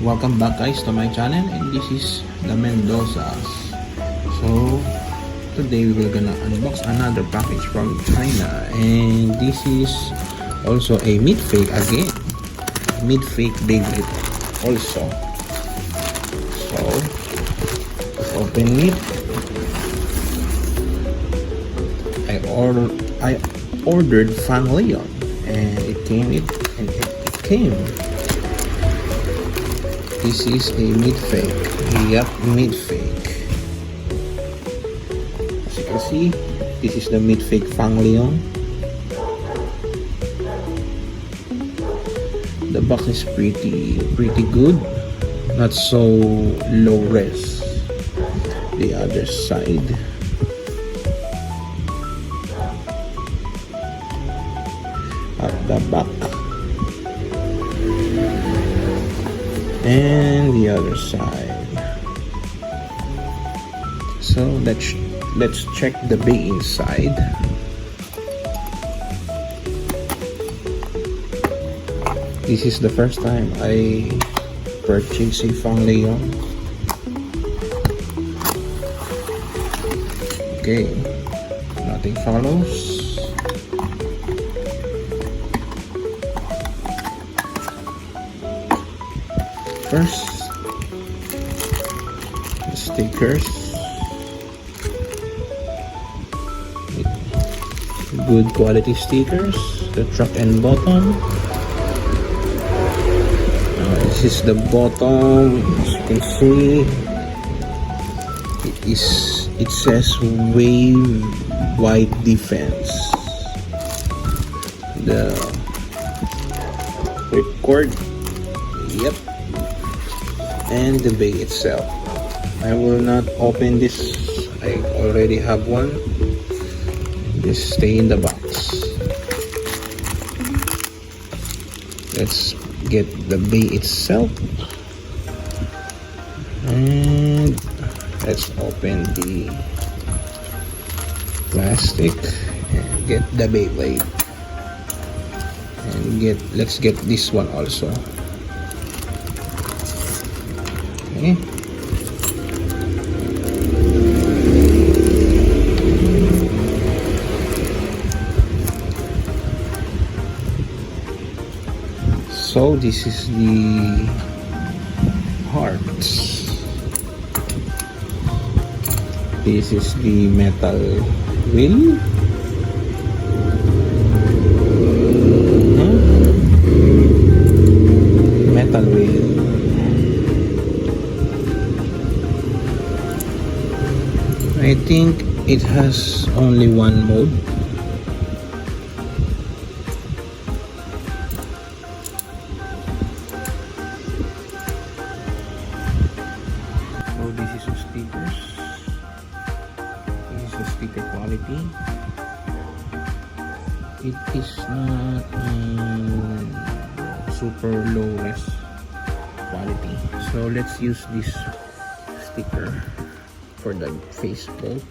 welcome back guys to my channel, and this is the Mendozas. So today we will gonna unbox another package from China, and this is also a Midfake again. Midfake Beyblade also. So let's open it. I ordered Fang Leone, and it came. This is a Midfake. Yep, Midfake. As you can see, this is the Midfake Fang Leone. The box is pretty good. Not so low res. The other side. At the back. And the other side. So let's check the bay inside. This is the first time I purchased a Fang Leone. Okay, nothing follows. First, the stickers. Good quality stickers. The truck and bottom. This is the bottom. As you can see, it says wave wide defense. The record. Yep. And the bay itself. I will not open this. I already have one. Just stay in the box. Let's get the bay itself, and let's open the plastic and get the Beyblade, and let's get this one also. Okay. So this is the hearts. This is the metal wheel. Metal wheel. I think it has only one mode. So this is the stickers. This is the sticker quality. It is not super low res quality. So let's use this sticker for the face bolt.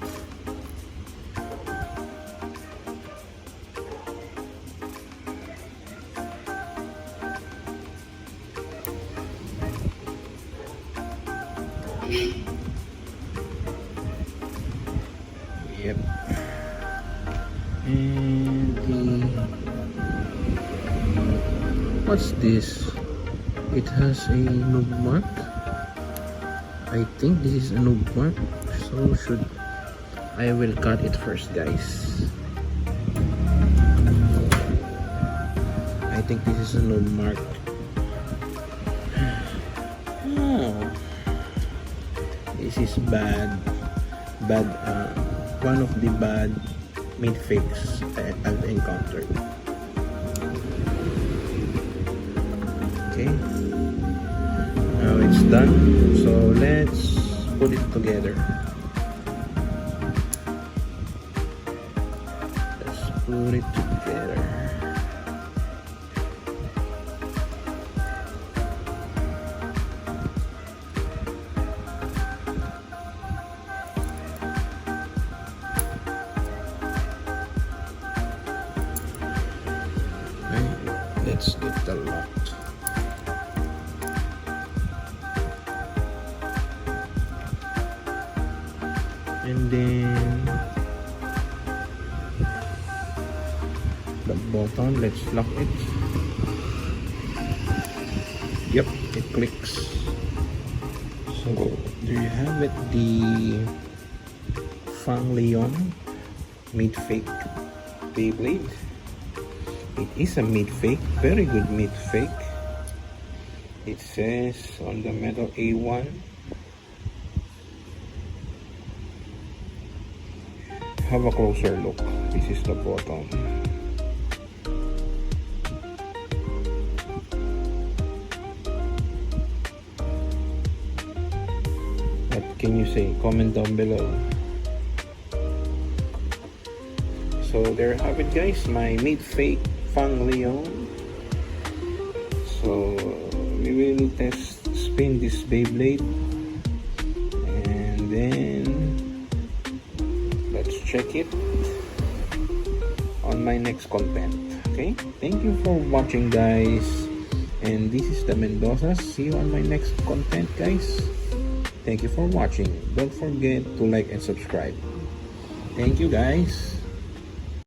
Yep. And what's this? It has a noob mark. I think this is a noob mark, so I will cut it first, guys. I think this is a noob mark. Oh, this is bad. One of the bad Midfakes I've encountered. Okay. Now it's done, so let's put it together. Let's put it together. Okay, let's get the lock. button. Let's lock it. Yep, it clicks. So there you have it, the Fang Leone Midfake Beyblade. It is a Midfake, very good Midfake. It says on the metal A1. Have a closer look. This is the bottom. What can you say? Comment down below. So there you have it, guys, my Midfake Fang Leone. So we will spin this Beyblade, and then let's check it on my next content. Okay, thank you for watching, guys, and this is the Mendozas. See you on my next content, guys. Thank you for watching. Don't forget to like and subscribe. Thank you, guys.